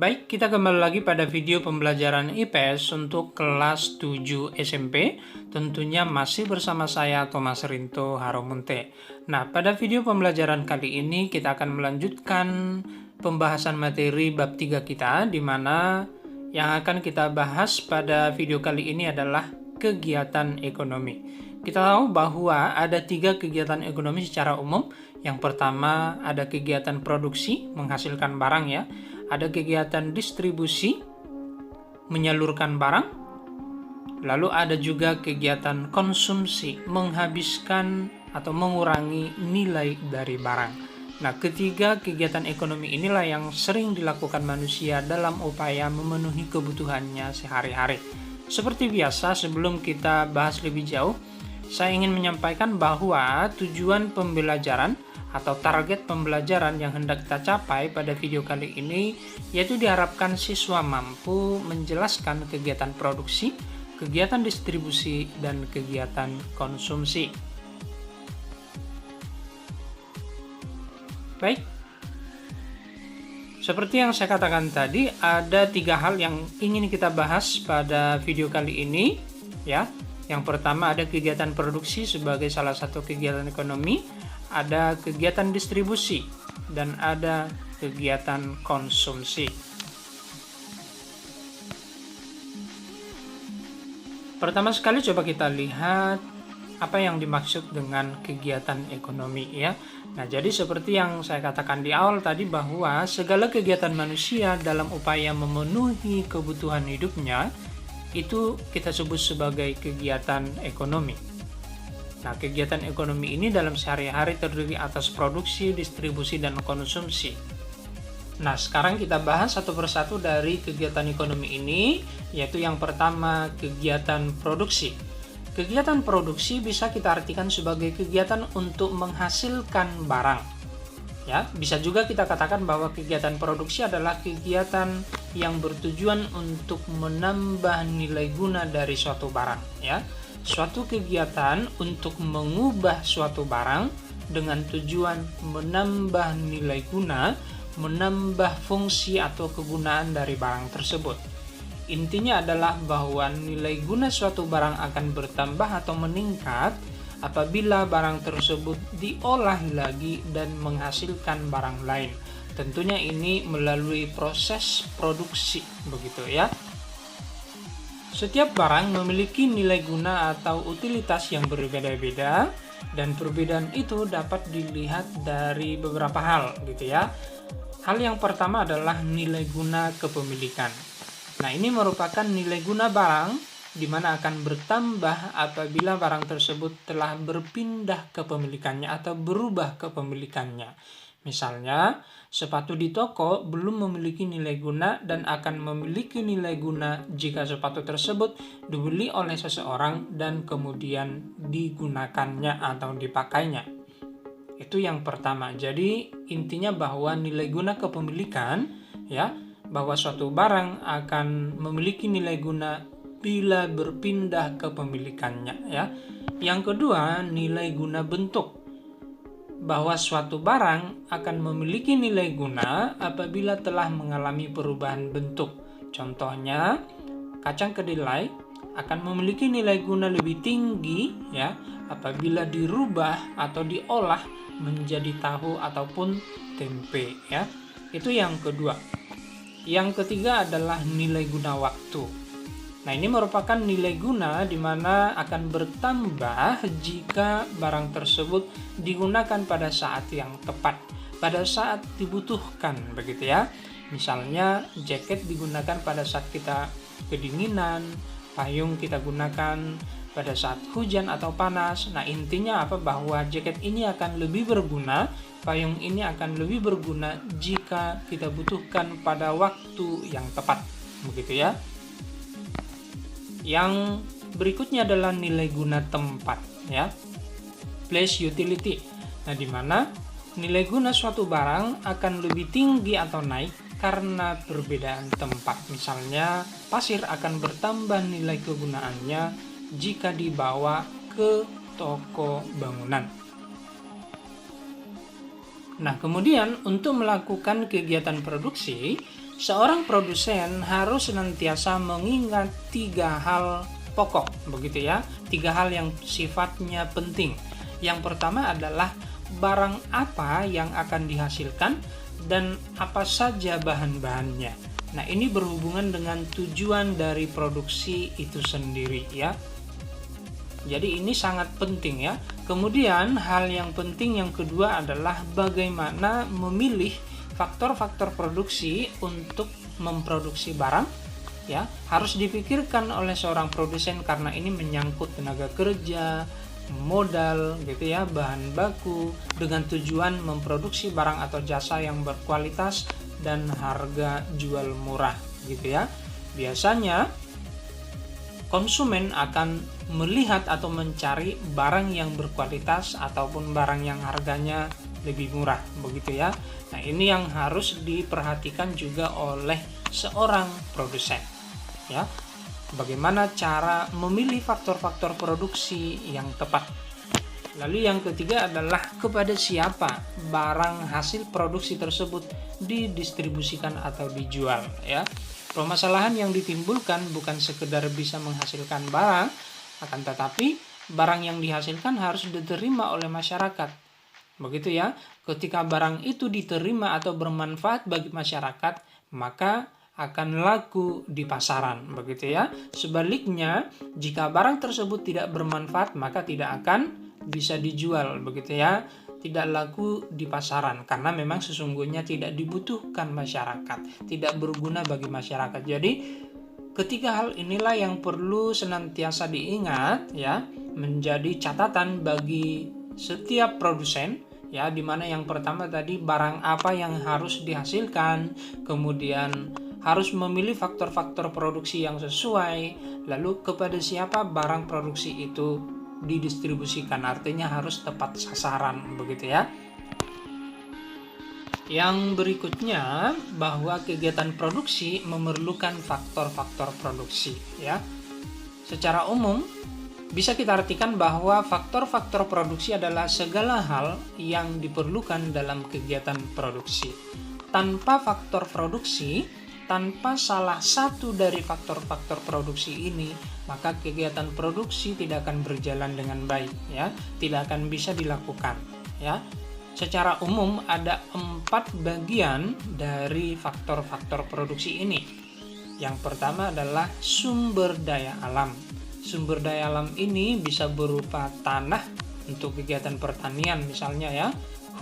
Baik, kita kembali lagi pada video pembelajaran IPS untuk kelas 7 SMP. Tentunya masih bersama saya Thomas Rinto Haromunte. Nah, pada video pembelajaran kali ini kita akan melanjutkan pembahasan materi bab 3 kita, di mana yang akan kita bahas pada video kali ini adalah kegiatan ekonomi. Kita tahu bahwa ada 3 kegiatan ekonomi secara umum. Yang pertama ada kegiatan produksi, menghasilkan barang ya. Ada kegiatan distribusi, menyalurkan barang. Lalu ada juga kegiatan konsumsi, menghabiskan atau mengurangi nilai dari barang. Nah, ketiga kegiatan ekonomi inilah yang sering dilakukan manusia dalam upaya memenuhi kebutuhannya sehari-hari. Seperti biasa, sebelum kita bahas lebih jauh, saya ingin menyampaikan bahwa tujuan pembelajaran atau target pembelajaran yang hendak kita capai pada video kali ini yaitu diharapkan siswa mampu menjelaskan kegiatan produksi, kegiatan distribusi, dan kegiatan konsumsi. Baik, seperti yang saya katakan tadi, ada 3 hal yang ingin kita bahas pada video kali ini ya. Yang pertama ada kegiatan produksi sebagai salah satu kegiatan ekonomi, ada kegiatan distribusi, dan ada kegiatan konsumsi. Pertama sekali coba kita lihat apa yang dimaksud dengan kegiatan ekonomi ya. Nah, jadi seperti yang saya katakan di awal tadi bahwa segala kegiatan manusia dalam upaya memenuhi kebutuhan hidupnya itu kita sebut sebagai kegiatan ekonomi. Nah, kegiatan ekonomi ini dalam sehari-hari terdiri atas produksi, distribusi, dan konsumsi. Nah, sekarang kita bahas satu persatu dari kegiatan ekonomi ini, yaitu yang pertama kegiatan produksi. Kegiatan produksi bisa kita artikan sebagai kegiatan untuk menghasilkan barang. Ya, bisa juga kita katakan bahwa kegiatan produksi adalah kegiatan yang bertujuan untuk menambah nilai guna dari suatu barang. Ya, suatu kegiatan untuk mengubah suatu barang dengan tujuan menambah nilai guna, menambah fungsi atau kegunaan dari barang tersebut. Intinya adalah bahwa nilai guna suatu barang akan bertambah atau meningkat apabila barang tersebut diolah lagi dan menghasilkan barang lain. Tentunya ini melalui proses produksi, begitu ya. Setiap barang memiliki nilai guna atau utilitas yang berbeda-beda, dan perbedaan itu dapat dilihat dari beberapa hal, gitu ya. Hal yang pertama adalah nilai guna kepemilikan. Nah, ini merupakan nilai guna barang di mana akan bertambah apabila barang tersebut telah berpindah kepemilikannya atau berubah kepemilikannya. Misalnya, sepatu di toko belum memiliki nilai guna dan akan memiliki nilai guna jika sepatu tersebut dibeli oleh seseorang dan kemudian digunakannya atau dipakainya. Itu yang pertama. Jadi, intinya bahwa nilai guna kepemilikan ya, bahwa suatu barang akan memiliki nilai guna bila berpindah kepemilikannya ya. Yang kedua, nilai guna bentuk. Bahwa suatu barang akan memiliki nilai guna apabila telah mengalami perubahan bentuk. Contohnya, kacang kedelai akan memiliki nilai guna lebih tinggi ya apabila dirubah atau diolah menjadi tahu ataupun tempe ya. Itu yang kedua. Yang ketiga adalah nilai guna waktu. Nah, ini merupakan nilai guna di mana akan bertambah jika barang tersebut digunakan pada saat yang tepat, pada saat dibutuhkan, begitu ya. Misalnya, jaket digunakan pada saat kita kedinginan, payung kita gunakan pada saat hujan atau panas. Nah, intinya apa? Bahwa jaket ini akan lebih berguna, payung ini akan lebih berguna jika kita butuhkan pada waktu yang tepat, begitu ya. Yang berikutnya adalah nilai guna tempat ya. Place utility. Nah, di mana nilai guna suatu barang akan lebih tinggi atau naik karena perbedaan tempat. Misalnya, pasir akan bertambah nilai kegunaannya jika dibawa ke toko bangunan. Nah, kemudian untuk melakukan kegiatan produksi, Seorang produsen harus senantiasa mengingat 3 hal pokok, begitu ya. 3 hal yang sifatnya penting. Yang pertama adalah barang apa yang akan dihasilkan dan apa saja bahan-bahannya. Nah, ini berhubungan dengan tujuan dari produksi itu sendiri ya. Jadi ini sangat penting ya. Kemudian hal yang penting yang kedua adalah bagaimana memilih faktor-faktor produksi untuk memproduksi barang ya. Harus dipikirkan oleh seorang produsen karena ini menyangkut tenaga kerja, modal gitu ya, bahan baku, dengan tujuan memproduksi barang atau jasa yang berkualitas dan harga jual murah gitu ya. Biasanya konsumen akan melihat atau mencari barang yang berkualitas ataupun barang yang harganya lebih murah begitu ya. Nah, ini yang harus diperhatikan juga oleh seorang produsen ya. Bagaimana cara memilih faktor-faktor produksi yang tepat. Lalu yang ketiga adalah kepada siapa barang hasil produksi tersebut didistribusikan atau dijual ya. Permasalahan yang ditimbulkan bukan sekedar bisa menghasilkan barang, akan tetapi barang yang dihasilkan harus diterima oleh masyarakat. Begitu ya. Ketika barang itu diterima atau bermanfaat bagi masyarakat, maka akan laku di pasaran, begitu ya. Sebaliknya, jika barang tersebut tidak bermanfaat, maka tidak akan bisa dijual, begitu ya. Tidak laku di pasaran karena memang sesungguhnya tidak dibutuhkan masyarakat, tidak berguna bagi masyarakat. Jadi, ketiga hal inilah yang perlu senantiasa diingat ya, menjadi catatan bagi setiap produsen ya, dimana yang pertama tadi barang apa yang harus dihasilkan, kemudian harus memilih faktor-faktor produksi yang sesuai, lalu kepada siapa barang produksi itu didistribusikan, artinya harus tepat sasaran begitu ya. Yang berikutnya bahwa kegiatan produksi memerlukan faktor-faktor produksi ya. Secara umum bisa kita artikan bahwa faktor-faktor produksi adalah segala hal yang diperlukan dalam kegiatan produksi. Tanpa faktor produksi, tanpa salah satu dari faktor-faktor produksi ini, maka kegiatan produksi tidak akan berjalan dengan baik ya, tidak akan bisa dilakukan ya. Secara umum ada 4 bagian dari faktor-faktor produksi ini. Yang pertama adalah sumber daya alam. Sumber daya alam ini bisa berupa tanah untuk kegiatan pertanian misalnya ya,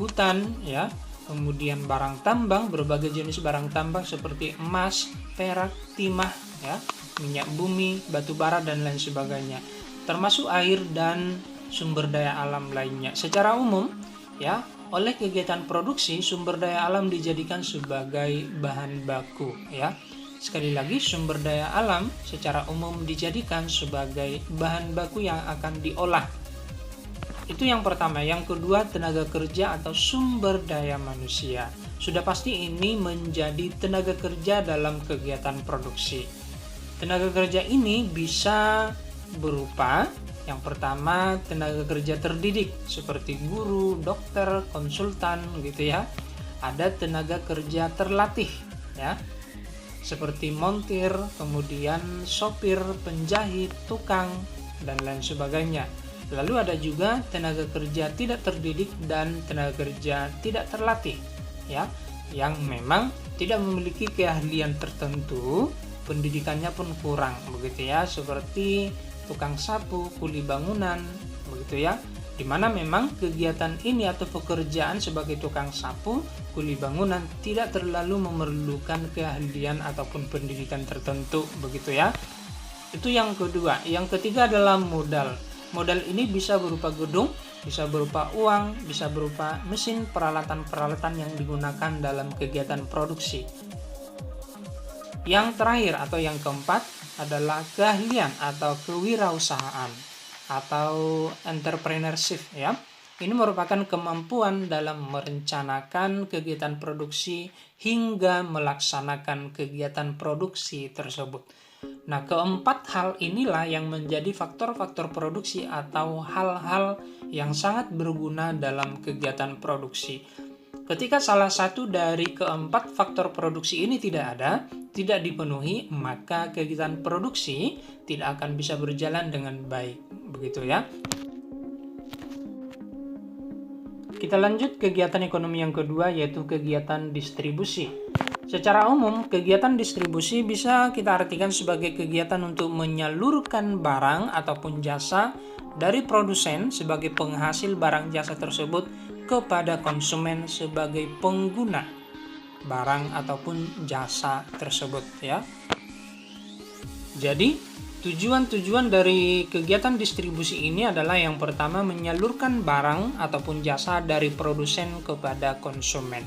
hutan ya, kemudian barang tambang, berbagai jenis barang tambang seperti emas, perak, timah, ya, minyak bumi, batu bara, dan lain sebagainya. Termasuk air dan sumber daya alam lainnya. Secara umum, ya, oleh kegiatan produksi, sumber daya alam dijadikan sebagai bahan baku. Ya. Sekali lagi, sumber daya alam secara umum dijadikan sebagai bahan baku yang akan diolah. Itu yang pertama. Yang kedua, tenaga kerja atau sumber daya manusia. Sudah pasti ini menjadi tenaga kerja dalam kegiatan produksi. Tenaga kerja ini bisa berupa yang pertama tenaga kerja terdidik seperti guru, dokter, konsultan gitu ya. Ada tenaga kerja terlatih ya. Seperti montir, kemudian sopir, penjahit, tukang, dan lain sebagainya. Lalu ada juga tenaga kerja tidak terdidik dan tenaga kerja tidak terlatih ya, yang memang tidak memiliki keahlian tertentu, pendidikannya pun kurang begitu ya, seperti tukang sapu, kuli bangunan begitu ya, dimana memang kegiatan ini atau pekerjaan sebagai tukang sapu, kuli bangunan tidak terlalu memerlukan keahlian ataupun pendidikan tertentu begitu ya. Itu yang kedua. Yang ketiga adalah modal. Modal ini bisa berupa gedung, bisa berupa uang, bisa berupa mesin, peralatan-peralatan yang digunakan dalam kegiatan produksi. Yang terakhir atau yang keempat adalah keahlian atau kewirausahaan atau entrepreneurship ya. Ini merupakan kemampuan dalam merencanakan kegiatan produksi hingga melaksanakan kegiatan produksi tersebut. Nah, keempat hal inilah yang menjadi faktor-faktor produksi atau hal-hal yang sangat berguna dalam kegiatan produksi. Ketika salah satu dari keempat faktor produksi ini tidak dipenuhi, maka kegiatan produksi tidak akan bisa berjalan dengan baik. Begitu ya. Kita lanjut kegiatan ekonomi yang kedua, yaitu kegiatan distribusi. Secara umum, kegiatan distribusi bisa kita artikan sebagai kegiatan untuk menyalurkan barang ataupun jasa dari produsen sebagai penghasil barang jasa tersebut kepada konsumen sebagai pengguna barang ataupun jasa tersebut ya. Jadi, tujuan-tujuan dari kegiatan distribusi ini adalah yang pertama menyalurkan barang ataupun jasa dari produsen kepada konsumen.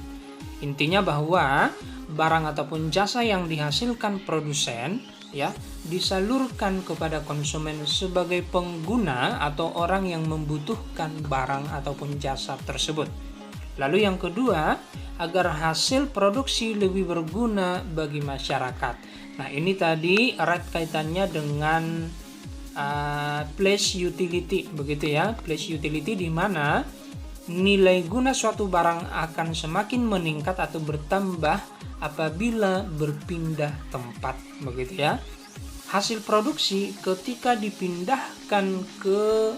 Intinya bahwa barang ataupun jasa yang dihasilkan produsen ya disalurkan kepada konsumen sebagai pengguna atau orang yang membutuhkan barang ataupun jasa tersebut. Lalu yang kedua, agar hasil produksi lebih berguna bagi masyarakat. Nah, ini tadi erat kaitannya dengan place utility, begitu ya. Place utility di mana nilai guna suatu barang akan semakin meningkat atau bertambah apabila berpindah tempat, begitu ya. Hasil produksi ketika dipindahkan ke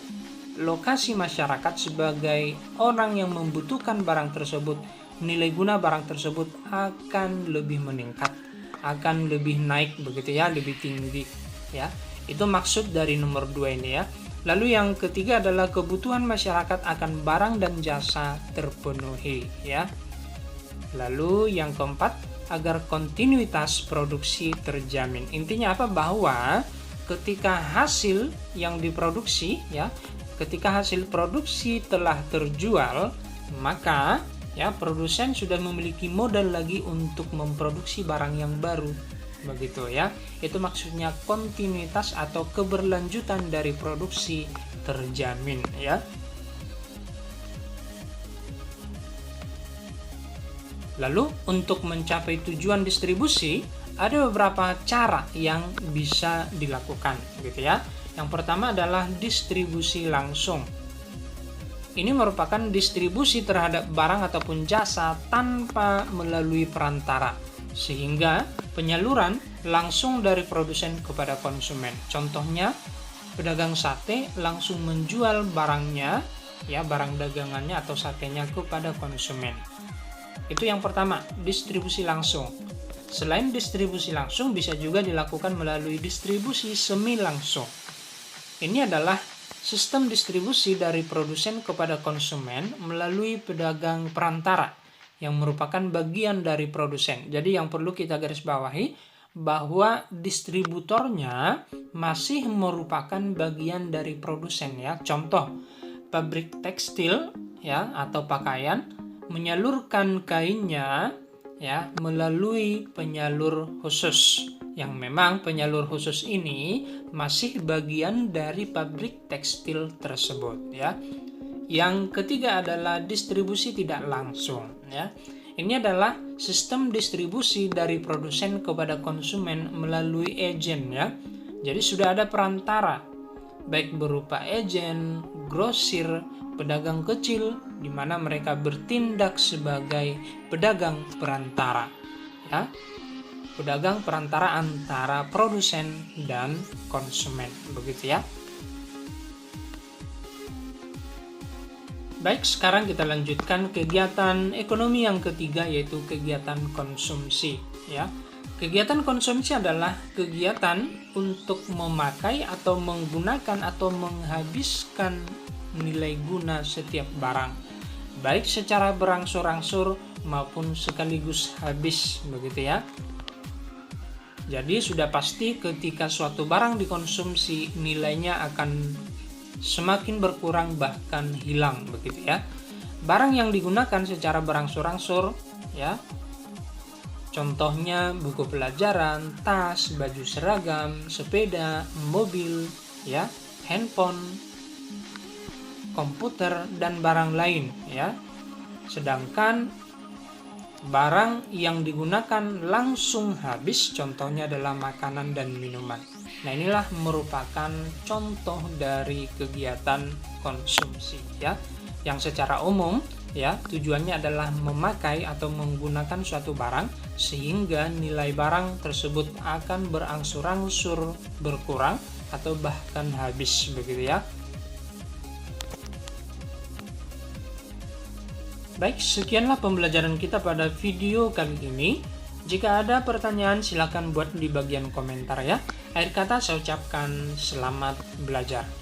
lokasi masyarakat sebagai orang yang membutuhkan barang tersebut, nilai guna barang tersebut akan lebih meningkat, akan lebih naik, begitu ya, lebih tinggi ya. Itu maksud dari nomor 2 ini ya. Lalu yang ketiga adalah kebutuhan masyarakat akan barang dan jasa terpenuhi ya. Lalu yang keempat, agar kontinuitas produksi terjamin. Intinya apa? Bahwa ketika hasil yang diproduksi ya, ketika hasil produksi telah terjual, maka ya produsen sudah memiliki modal lagi untuk memproduksi barang yang baru. Begitu ya. Itu maksudnya kontinuitas atau keberlanjutan dari produksi terjamin ya. Lalu untuk mencapai tujuan distribusi ada beberapa cara yang bisa dilakukan gitu ya. Yang pertama adalah distribusi langsung. Ini merupakan distribusi terhadap barang ataupun jasa tanpa melalui perantara, sehingga penyaluran langsung dari produsen kepada konsumen. Contohnya, pedagang sate langsung menjual barangnya, ya barang dagangannya atau satenya kepada konsumen. Itu yang pertama, distribusi langsung. Selain distribusi langsung, bisa juga dilakukan melalui distribusi semi langsung. Ini adalah sistem distribusi dari produsen kepada konsumen melalui pedagang perantara yang merupakan bagian dari produsen. Jadi yang perlu kita garis bawahi bahwa distributornya masih merupakan bagian dari produsen ya. Contoh, pabrik tekstil ya atau pakaian menyalurkan kainnya ya melalui penyalur khusus, yang memang penyalur khusus ini masih bagian dari pabrik tekstil tersebut ya. Yang ketiga adalah distribusi tidak langsung ya. Ini adalah sistem distribusi dari produsen kepada konsumen melalui agen ya. Jadi sudah ada perantara, baik berupa agen, grosir, pedagang kecil, di mana mereka bertindak sebagai pedagang perantara ya. Pedagang perantara antara produsen dan konsumen, begitu ya. Baik, sekarang kita lanjutkan kegiatan ekonomi yang ketiga, yaitu kegiatan konsumsi ya. Kegiatan konsumsi adalah kegiatan untuk memakai atau menggunakan atau menghabiskan nilai guna setiap barang, baik secara berangsur-angsur maupun sekaligus habis, begitu ya. Jadi sudah pasti ketika suatu barang dikonsumsi, nilainya akan semakin berkurang bahkan hilang, begitu ya. Barang yang digunakan secara berangsur-angsur ya, contohnya buku pelajaran, tas, baju seragam, sepeda, mobil ya, handphone, komputer, dan barang lain ya. Sedangkan barang yang digunakan langsung habis, contohnya adalah makanan dan minuman. Nah, inilah merupakan contoh dari kegiatan konsumsi ya, yang secara umum ya. Tujuannya adalah memakai atau menggunakan suatu barang sehingga nilai barang tersebut akan berangsur-angsur berkurang atau bahkan habis, begitu ya. Baik, sekianlah pembelajaran kita pada video kali ini. Jika ada pertanyaan silahkan buat di bagian komentar ya. Akhir kata saya ucapkan selamat belajar.